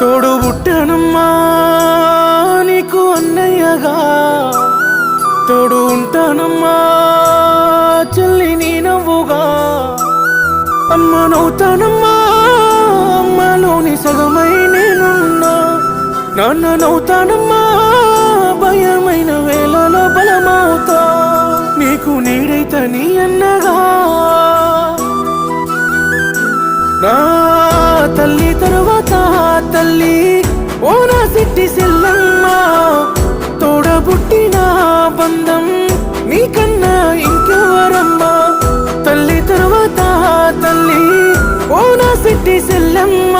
తోడు పుట్టానమ్మా నీకు అన్నయ్యగా, తోడు ఉంటానమ్మా చెల్లి నీ నవ్వుగా. అమ్మ నవ్వుతానమ్మా అమ్మలోని సగమై నేనున్నా, నాన్న నవ్వుతానమ్మా భయమైన వేళలో బలమవుతా. నీకు నీడైతే నీ అన్నగా నా తల్లి తరువాత తల్లి ఓ నా సిట్టి సెల్లమ్మ. తోడబుట్టిన బంధం నీకన్నా ఇంకెవరమ్మా. తల్లి తరువాత తల్లి ఓ నా సిట్టి సెల్లమ్మ.